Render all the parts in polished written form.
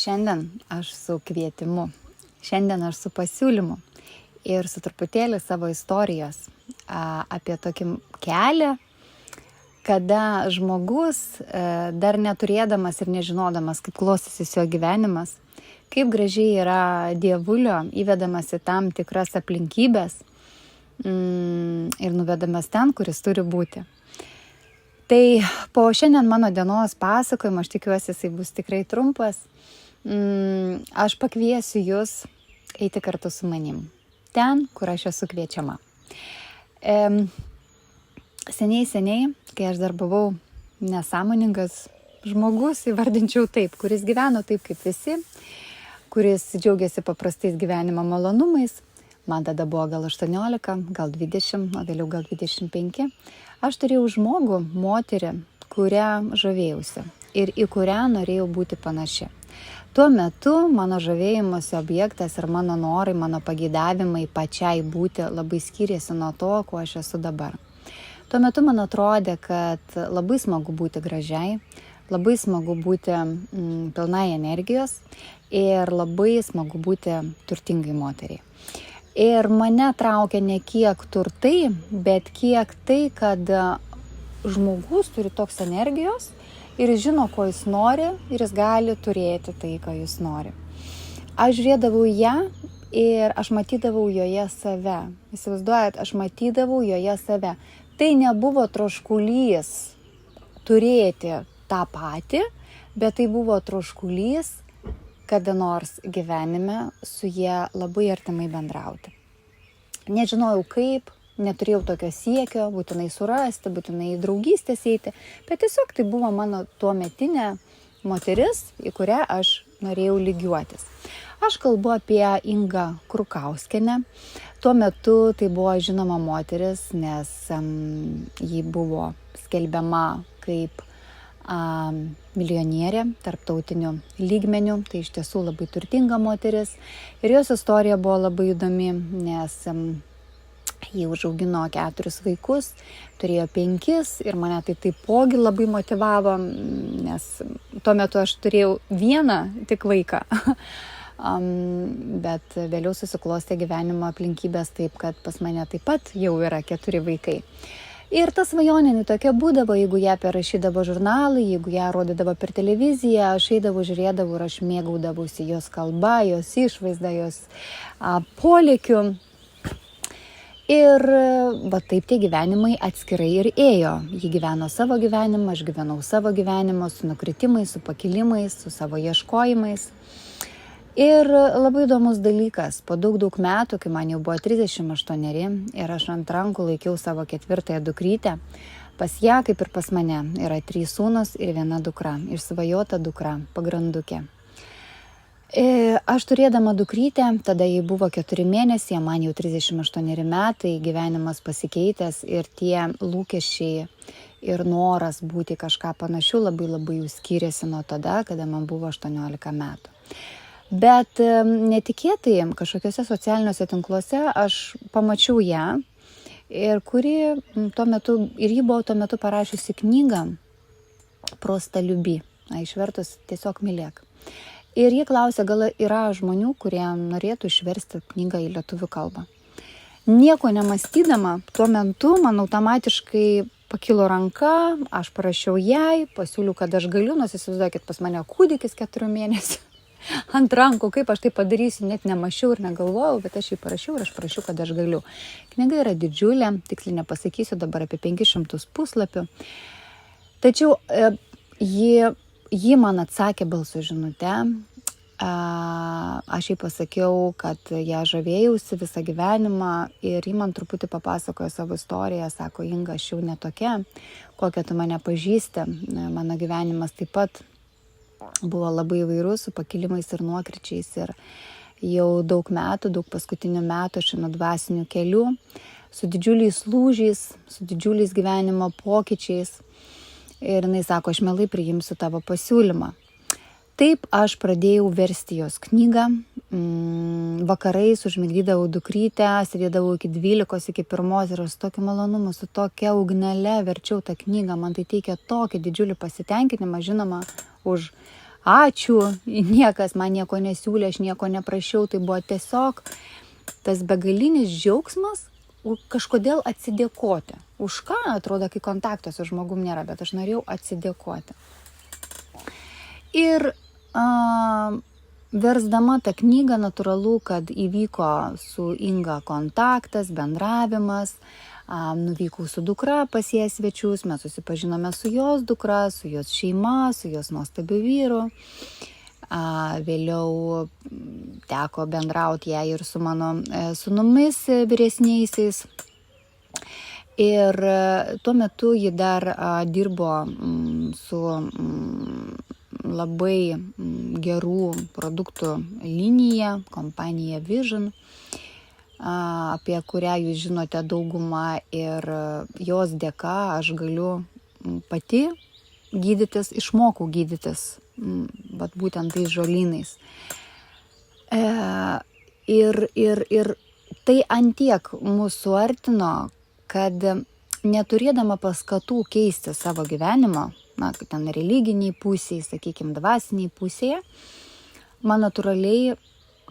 Šiandien aš su kvietimu, šiandien aš su pasiūlymu ir su truputėlį savo istorijos apie tokį kelią, kada žmogus dar neturėdamas ir nežinodamas, kaip klostysis jo gyvenimas, kaip gražiai yra dievulio įvedamas į tam tikras aplinkybės ir nuvedamas ten, kuris turi būti. Tai po šiandien mano dienos pasakojimo, aš tikiuosi, jisai bus tikrai trumpas, aš pakviesiu jūs eiti kartu su manim. Ten, kur aš esu kviečiama. Seniai, kai aš dar buvau nesąmoningas žmogus, įvardinčiau taip, kuris gyveno taip kaip visi, kuris džiaugiasi paprastais gyvenimo malonumais, man tada buvo gal 18, gal 20, o vėliau gal 25, aš turėjau žmogų, moterį, kurią žavėjausi ir į kurią norėjau būti panaši. Tuo metu mano žavėjimosi objektas ir mano norai, mano pageidavimai pačiai būti labai skiriasi nuo to, kuo aš esu dabar. Tuo metu man atrodė, kad labai smagu būti gražiai, labai smagu būti pilnai energijos ir labai smagu būti turtingai moteriai. Ir mane traukia ne kiek turtai, bet kiek tai, kad žmogus turi toks energijos ir jis žino, ko jis nori ir jis gali turėti tai, ką jis nori. Aš žiūrėdavau ją ir aš matydavau joje save. Įsivaizduojat, aš matydavau joje save. Tai nebuvo troškulys turėti tą patį, bet tai buvo troškulys kada nors gyvenime su jie labai artimai bendrauti. Nežinojau kaip, neturėjau tokio siekio, būtinai surasti, būtinai į draugystės eiti, bet tiesiog tai buvo mano tuometinė moteris, į kurią aš norėjau lygiuotis. Aš kalbu apie Ingą Krukauskienę. Tuo metu tai buvo žinoma moteris, nes ji buvo skelbiama kaip milijonierė tarptautiniu lygmeniu, tai iš tiesų labai turtinga moteris. Ir jos istorija buvo labai įdomi, nes ji užaugino 4 vaikus, turėjo 5 ir mane tai taipogi labai motyvavo, nes tuo metu aš turėjau vieną tik vaiką. Bet vėliau susiklostė gyvenimo aplinkybės taip, kad pas mane taip pat jau yra 4 vaikai. Ir ta svajonė tokia būdavo, jeigu ją perrašydavo žurnalai, jeigu ją rodydavo per televiziją, aš eidavau, žiūrėdavau ir aš mėgaudavausi jos kalba, jos išvaizda, jos polėkiu. Ir va taip tie gyvenimai atskirai ir ėjo. Ji gyveno savo gyvenimą, aš gyvenau savo gyvenimą su nukritimais, su pakilimais, su savo ieškojimais. Ir labai įdomus dalykas, po daug metų, kai man jau buvo 38 ir aš ant rankų laikiau savo 4 dukrytę, pas ją, kaip ir pas mane, yra 3 sūnus ir 1 dukra, išsvajota dukra, pagrandukė. Aš turėdama dukrytę, tada jai buvo 4 mėnesiai, man jau 38 metai, gyvenimas pasikeitęs ir tie lūkesčiai ir noras būti kažką panašiu labai jau skiriasi nuo tada, kada man buvo 18 metų. Bet netikėtai kažkokiuose socialiniuose tinkluose aš pamačiau ją ir ji buvo tuo metu parašiusi knygą Prosta liubi, išvertus tiesiog mylėk. Ir ji klausė, gal yra žmonių, kurie norėtų išversti knygą į lietuvių kalbą. Nieko nemąstydama, tuo metu man automatiškai pakilo ranka, aš parašiau jai, pasiūliau, kad aš galiu, nors įsivaizduokit, pas mane kūdikis 4 mėnesių. Ant rankų, kaip aš tai padarysiu, net nemačiau ir negalvojau, bet aš jį parašiau ir aš parašiau, kad aš galiu. Knyga yra didžiulė, tiksliai nepasakysiu, dabar apie 500 puslapių. Tačiau ji man atsakė balso žinute, aš jai pasakiau, kad ją žavėjausi visą gyvenimą ir ji man truputį papasakojo savo istoriją, sako, Inga, aš jau netokia, kokią tu mane pažįsti, mano gyvenimas taip pat buvo labai įvairus, su pakilimais ir nuokričiais ir jau daug paskutinių metų aš einu dvasiniu keliu, su didžiuliais lūžiais, su didžiuliais gyvenimo pokyčiais. Ir jinai sako, aš mielai priimsiu tavo pasiūlymą. Taip aš pradėjau versti jos knygą, vakarais užmigdydavau dukrytę, sėdėdavau iki 12, iki 1 ir su tokiu malonumu, su tokia ugnele verčiau tą knygą, man tai teikia tokį didžiulį pasitenkinimą, žinoma, už ačiū, niekas man nieko nesiūlė, aš nieko neprašiau, tai buvo tiesiog tas begalinis džiaugsmas kažkodėl atsidėkoti. Už ką, atrodo, kai kontakto su žmogum nėra, bet aš norėjau atsidėkoti. Ir versdama tą knygą natūralu, kad įvyko su Inga kontaktas, bendravimas, nuvykau su dukra pas ją svečius, mes susipažinome su jos dukra, su jos šeima, su jos nuostabiu vyru. Vėliau teko bendrauti ją ir su mano sūnumis vyresniaisiais. Ir tuo metu ji dar dirbo su labai gerų produktų linija, kompanija Vision, apie kurią jūs žinote daugumą, ir jos dėka aš galiu pati gydytis, išmokau gydytis būtent tais žolynais. Ir tai antiek mūsų suartino, kad neturėdama paskatų keisti savo gyvenimo, ten religiniai pusėje, sakykime, dvasiniai pusėje, man natūraliai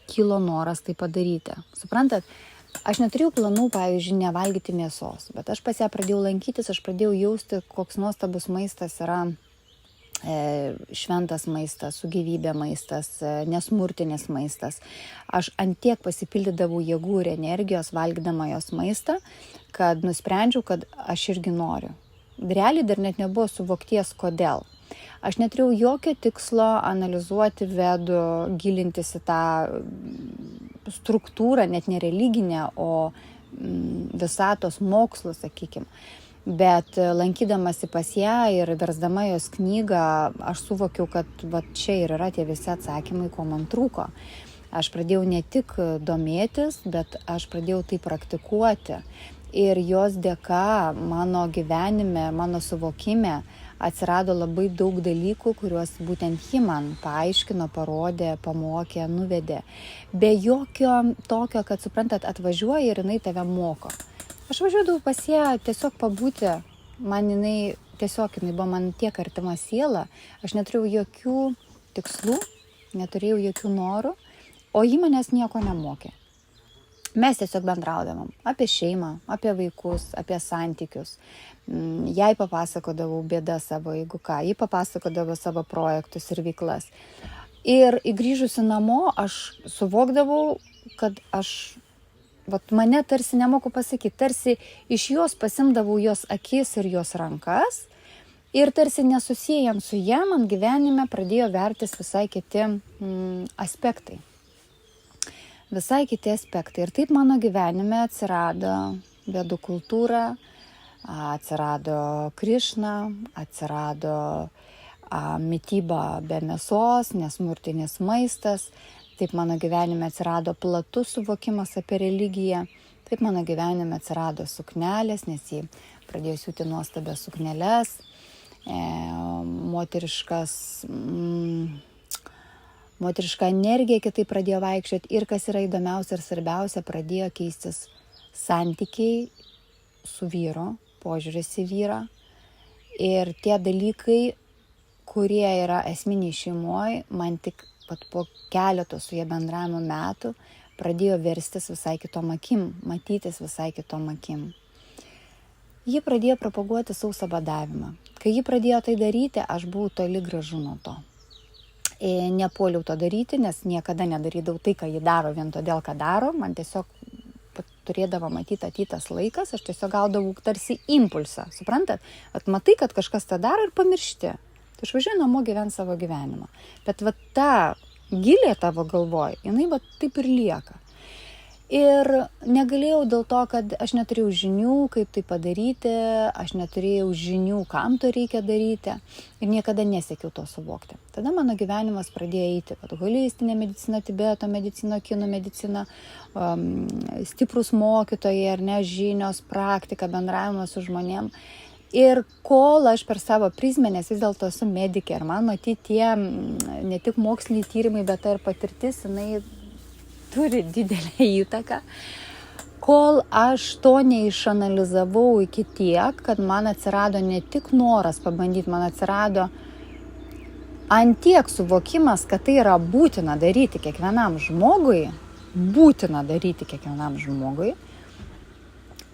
kilo noras tai padaryti. Suprantat, aš neturėjau planų, pavyzdžiui, nevalgyti mėsos, bet aš pas ją pradėjau lankytis, aš pradėjau jausti, koks nuostabus maistas yra šventas maistas, su gyvybė maistas, nesmurtinis maistas. Aš antiek pasipildydavau jėgų ir energijos valgydama jos maistą, kad nusprendžiau, kad aš irgi noriu. Realiai dar net nebuvo suvokties, kodėl. Aš neturėjau jokio tikslo analizuoti vedų, gilintis į tą struktūrą, net ne religinę, o visatos mokslų, sakykime. Bet lankydamasi pas ją ir versdama jos knygą, aš suvokiau, kad čia ir yra tie visi atsakymai, ko man trūko. Aš pradėjau ne tik domėtis, bet aš pradėjau tai praktikuoti. Ir jos dėka mano gyvenime, mano suvokime atsirado labai daug dalykų, kuriuos būtent ji man paaiškino, parodė, pamokė, nuvedė. Be jokio tokio, kad suprantat, atvažiuoja ir jinai tave moko. Aš važiuodavau pas ją tiesiog pabūti, jinai buvo man tiek artima siela, aš neturėjau jokių tikslų, neturėjau jokių norų, o ji manęs nieko nemokė. Mes tiesiog bendraudavom apie šeimą, apie vaikus, apie santykius. Jai papasakodavau bėdą savo, jeigu ką, ji papasakodavo savo projektus ir veiklas. Ir grįžusi namo, aš suvokdavau, kad mane tarsi nemoku pasakyti, tarsi iš jos pasimdavau jos akis ir jos rankas ir tarsi nesusijant su ja, man gyvenime pradėjo vertis visai kiti aspektai. Visai kiti aspektai. Ir taip mano gyvenime atsirado vedų kultūra, atsirado Krišna, atsirado mityba be mėsos, nesmurtinis maistas. Taip mano gyvenime atsirado platus suvokimas apie religiją. Taip mano gyvenime atsirado suknelės, nes jį pradėjo siūti nuostabias sukneles, moteriška energija kitaip pradėjo vaikščioti. Ir kas yra įdomiausia ir svarbiausia, pradėjo keistis santykiai su vyru, požiūris į vyrą. Ir tie dalykai, kurie yra esminiai šeimoje, man tik po keleto su jie bendravimo metų pradėjo verstis visai kitom akim, matytis visai kitom akim. Ji pradėjo propaguoti sausą badavimą. Kai ji pradėjo tai daryti, aš buvau toli gražu nuo to. Nepuoliau to daryti, nes niekada nedarydavau tai, ką ji daro vien todėl, ką daro. Man tiesiog turėdavo matyti atytas laikas, aš tiesiog gaudavau tarsi impulsą. Suprantat? Matai, kad kažkas tą daro ir pamiršti. Tai aš važiuoju namo gyventi savo gyvenimą. Bet ta gilė tavo galvoj, jinai taip ir lieka. Ir negalėjau dėl to, kad aš neturėjau žinių, kaip tai padaryti, aš neturėjau žinių, kam to reikia daryti ir niekada nesiekiau to suvokti. Tada mano gyvenimas pradėjo eiti, holistinė medicina, Tibeto medicina, kinų medicina, stiprus mokytojai, žinios, praktika, bendravimas su žmonėm. Ir kol aš per savo prizmę, nes vis dėlto esu medikė ir man matyti tie ne tik moksliniai tyrimai, bet ir patirtis, jinai turi didelę įtaką. Kol aš to neišanalizavau iki tiek, kad man atsirado ne tik noras pabandyti, man atsirado Antiek suvokimas, kad tai yra būtina daryti kiekvienam žmogui,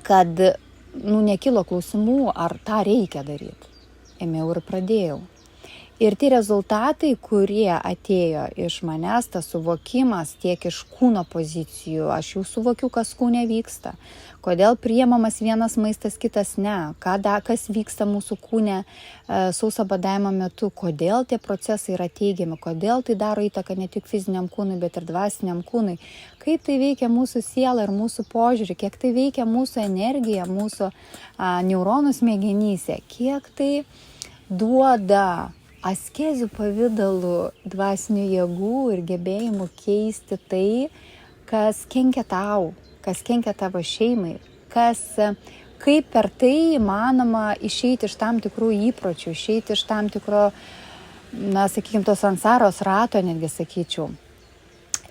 kad, nekilo klausimų, ar tą reikia daryti. Ėmiau ir pradėjau. Ir tie rezultatai, kurie atėjo iš manęs, tas suvokimas tiek iš kūno pozicijų, aš jau suvokiu, kas kūne vyksta, kodėl priemamas vienas maistas, kitas ne, kas vyksta mūsų kūne sauso badavimo metu, kodėl tie procesai yra teigiami, kodėl tai daro įtaką ne tik fiziniam kūnui, bet ir dvasiniam kūnui, kaip tai veikia mūsų sielą ir mūsų požiūrį, kiek tai veikia mūsų energiją, mūsų neuronų smegenyse, kiek tai duoda askezių pavidalų dvasinių jėgų ir gebėjimų keisti tai, kas kenkia tau, kas kenkia tavo šeimai, kaip per tai įmanoma išeiti iš tam tikrų įpročių, išeiti iš tam tikro, to sansaros rato, netgi sakyčiau.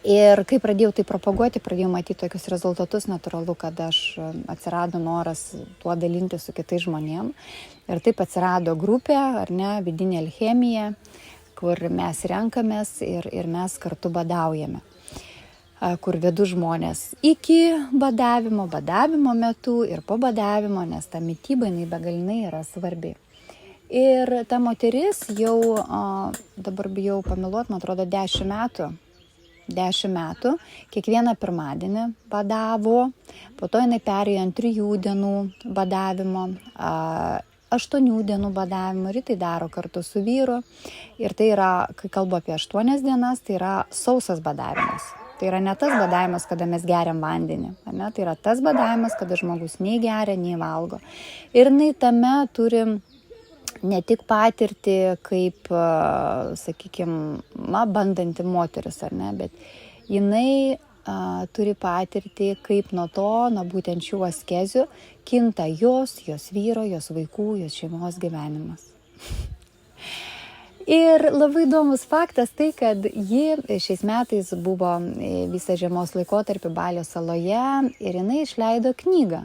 Ir kai pradėjau tai propaguoti, pradėjau matyti tokius rezultatus, natūralu, kad atsirado noras tuo dalinti su kitais žmonėm. Ir taip atsirado grupė, vidinė alchemija, kur mes renkamės ir mes kartu badaujame. Kur vedu žmonės iki badavimo metu ir po badavimo, nes ta mityba begalinai yra svarbi. Ir ta moteris jau, dabar bijau pameluoti, man atrodo, 10 metų, kiekvieną pirmadienį badavo, po to jinai perėjo ant 3 dienų badavimo, 8 dienų badavimo ir tai daro kartu su vyru. Ir tai yra, kai kalbu apie 8 dienas, tai yra sausas badavimas. Tai yra ne tas badavimas, kada mes geriam vandenį, tai yra tas badavimas, kada žmogus nei geria, nei valgo. Ir jinai tame turi ne tik patirtį kaip, bandanti moteris, bet jinai turi patirtį, kaip nuo būtent šių askezių kinta jos vyro, jos vaikų, jos šeimos gyvenimas. Ir labai įdomus faktas tai, kad ji šiais metais buvo visą žiemos laikotarpį Balio saloje ir jinai išleido knygą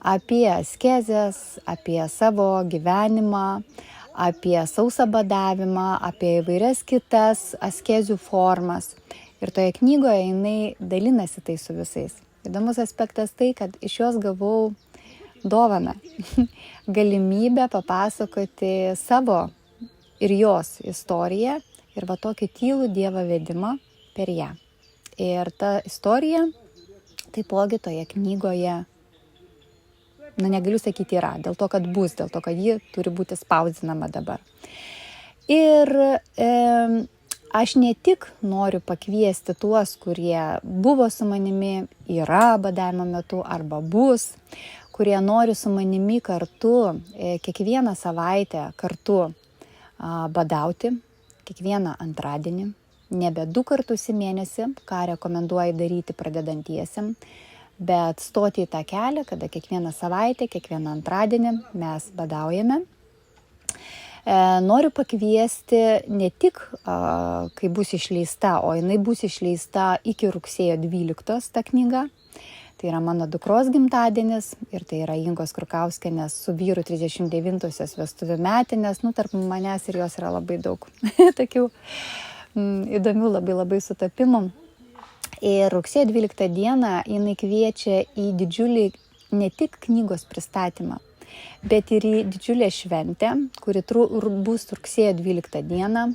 apie askezes, apie savo gyvenimą, apie sausą badavimą, apie įvairias kitas askezių formas. Ir toje knygoje jinai dalinasi tai su visais. Įdomus aspektas tai, kad iš jos gavau dovaną, galimybę papasakoti savo ir jos istoriją ir tokį tylų Dievo vedimą per ją. Ir ta istorija taipogi toje knygoje, negaliu sakyti yra, dėl to, kad ji turi būti spausdinama dabar. Ir aš ne tik noriu pakviesti tuos, kurie buvo su manimi, yra badavimo metu arba bus, kurie nori su manimi kartu kiekvieną savaitę kartu badauti, kiekvieną antradienį, nebe 2 kartus į mėnesį, ką rekomenduoju daryti pradedantiesiem, bet stoti į tą kelią, kada kiekvieną savaitę, kiekvieną antradienį mes badaujame. Noriu pakviesti ne tik, kai bus išleista, o jinai bus išleista iki rugsėjo 12 ta knyga. Tai yra mano dukros gimtadienis ir tai yra Ingos Krukauskienės su vyru 39-osios vestuvių metinės. Tarp manęs ir jos yra labai daug tokių įdomių labai sutapimų. Ir rugsėjo 12 dieną jinai kviečia į didžiulį ne tik knygos pristatymą, bet ir į didžiulę šventę, kuri bus rugsėjo 12 dieną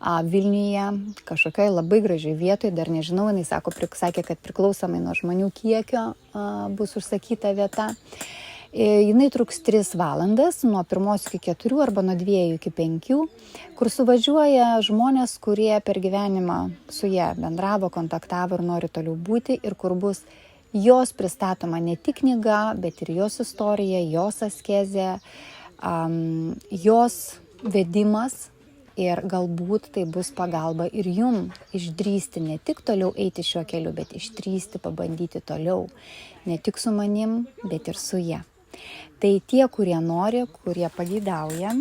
Vilniuje, kažkokioj labai gražiai vietoje, dar nežinau, jinai sakė, kad priklausomai nuo žmonių kiekio bus užsakyta vieta. Jinai truks 3 valandas, nuo 1 iki 4 arba nuo 2 iki 5, kur suvažiuoja žmonės, kurie per gyvenimą su ją bendravo, kontaktavo ir nori toliau būti ir kur bus jos pristatoma ne tik knyga, bet ir jos istorija, jos askezė, jos vedimas ir galbūt tai bus pagalba ir jum išdrįsti ne tik toliau eiti šiuo keliu, bet išdrįsti pabandyti toliau, ne tik su manim, bet ir su ja. Tai tie, kurie nori, kurie pageidauja,